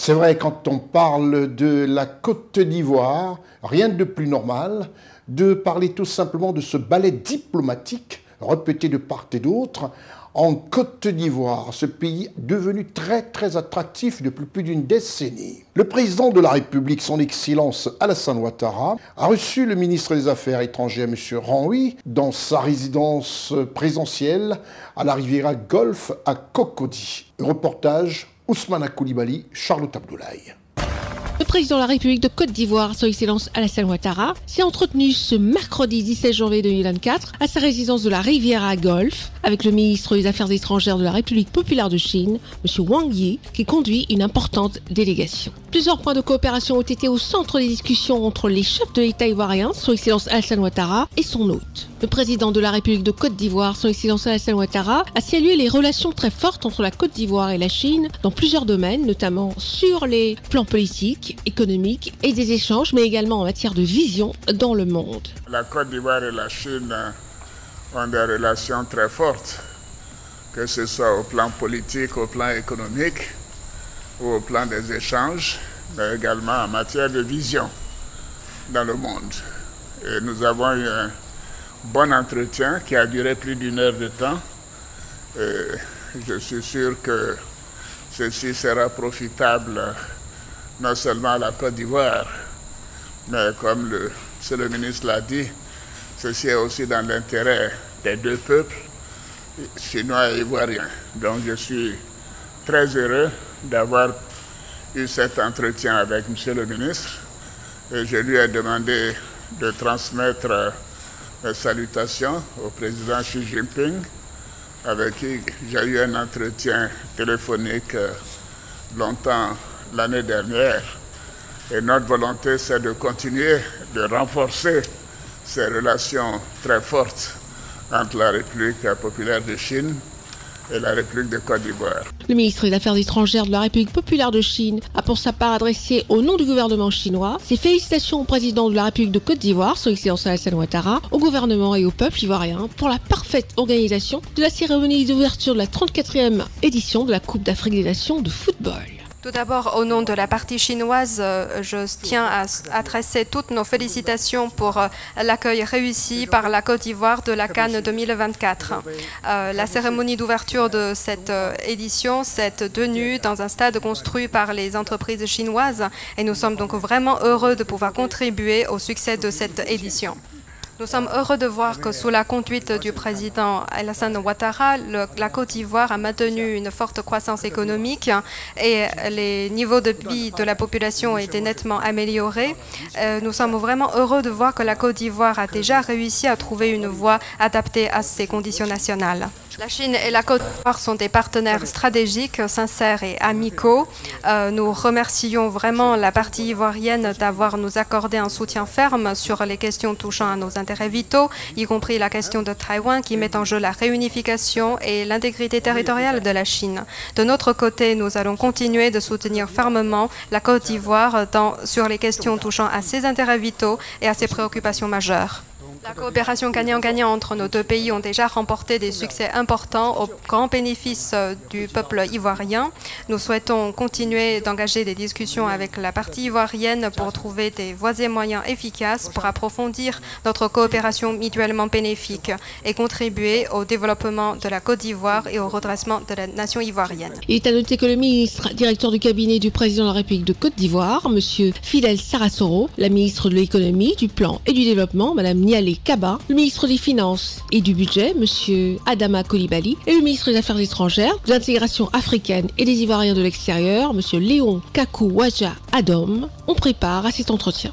C'est vrai, quand on parle de la Côte d'Ivoire, rien de plus normal de parler tout simplement de ce ballet diplomatique répété de part et d'autre en Côte d'Ivoire, ce pays devenu très attractif depuis plus d'une décennie. Le président de la République, son Excellence Alassane Ouattara, a reçu le ministre des Affaires étrangères, M. Ranouy, dans sa résidence présidentielle à la Riviera Golf à Cocody. Reportage Ousmane Coulibaly, Charlotte Abdoulaye. Le président de la République de Côte d'Ivoire, son Excellence Alassane Ouattara, s'est entretenu ce mercredi 17 janvier 2024 à sa résidence de la Riviera Golf avec le ministre des Affaires étrangères de la République populaire de Chine, M. Wang Yi, qui conduit une importante délégation. Plusieurs points de coopération ont été au centre des discussions entre les chefs de l'État ivoirien, son Excellence Alassane Ouattara, et son hôte. Le président de la République de Côte d'Ivoire, son Excellence Alassane Ouattara, a salué les relations très fortes entre la Côte d'Ivoire et la Chine dans plusieurs domaines, notamment sur les plans politiques, économiques et des échanges, mais également en matière de vision dans le monde. La Côte d'Ivoire et la Chine ont des relations très fortes, que ce soit au plan politique, au plan économique ou au plan des échanges, mais également en matière de vision dans le monde. Et nous avons eu un bon entretien qui a duré plus d'1 heure de temps. Et je suis sûr que ceci sera profitable non seulement à la Côte d'Ivoire, mais comme le ministre l'a dit, ceci est aussi dans l'intérêt des deux peuples, chinois et ivoiriens. Donc je suis très heureux d'avoir eu cet entretien avec M. le ministre et je lui ai demandé de transmettre mes salutations au président Xi Jinping, avec qui j'ai eu un entretien téléphonique longtemps l'année dernière. Et notre volonté, c'est de continuer de renforcer ces relations très fortes entre la République populaire de Chine et la République de Côte d'Ivoire. Le ministre des Affaires étrangères de la République populaire de Chine a pour sa part adressé au nom du gouvernement chinois ses félicitations au président de la République de Côte d'Ivoire, son Excellence Alassane Ouattara, au gouvernement et au peuple ivoirien pour la parfaite organisation de la cérémonie d'ouverture de la 34e édition de la Coupe d'Afrique des Nations de football. Tout d'abord, au nom de la partie chinoise, je tiens à adresser toutes nos félicitations pour l'accueil réussi par la Côte d'Ivoire de la CAN 2024. La cérémonie d'ouverture de cette édition s'est tenue dans un stade construit par les entreprises chinoises et nous sommes donc vraiment heureux de pouvoir contribuer au succès de cette édition. Nous sommes heureux de voir que sous la conduite du président Alassane Ouattara, la Côte d'Ivoire a maintenu une forte croissance économique et les niveaux de vie de la population ont été nettement améliorés. Nous sommes vraiment heureux de voir que la Côte d'Ivoire a déjà réussi à trouver une voie adaptée à ces conditions nationales. La Chine et la Côte d'Ivoire sont des partenaires stratégiques, sincères et amicaux. Nous remercions vraiment la partie ivoirienne d'avoir nous accordé un soutien ferme sur les questions touchant à nos intérêts vitaux, y compris la question de Taïwan qui met en jeu la réunification et l'intégrité territoriale de la Chine. De notre côté, nous allons continuer de soutenir fermement la Côte d'Ivoire sur les questions touchant à ses intérêts vitaux et à ses préoccupations majeures. La coopération gagnant-gagnant entre nos deux pays ont déjà remporté des succès importants au grand bénéfice du peuple ivoirien. Nous souhaitons continuer d'engager des discussions avec la partie ivoirienne pour trouver des voies et moyens efficaces pour approfondir notre coopération mutuellement bénéfique et contribuer au développement de la Côte d'Ivoire et au redressement de la nation ivoirienne. Il est à noter que le ministre directeur du cabinet du président de la République de Côte d'Ivoire, M. Fidel Sarasoro, la ministre de l'économie, du plan et du développement, Mme Nialé Kaba, le ministre des Finances et du Budget, M. Adama Coulibaly, et le ministre des Affaires étrangères, de l'intégration africaine et des Ivoiriens de l'extérieur, M. Léon Kakou Wadja Adom, ont pris part à cet entretien.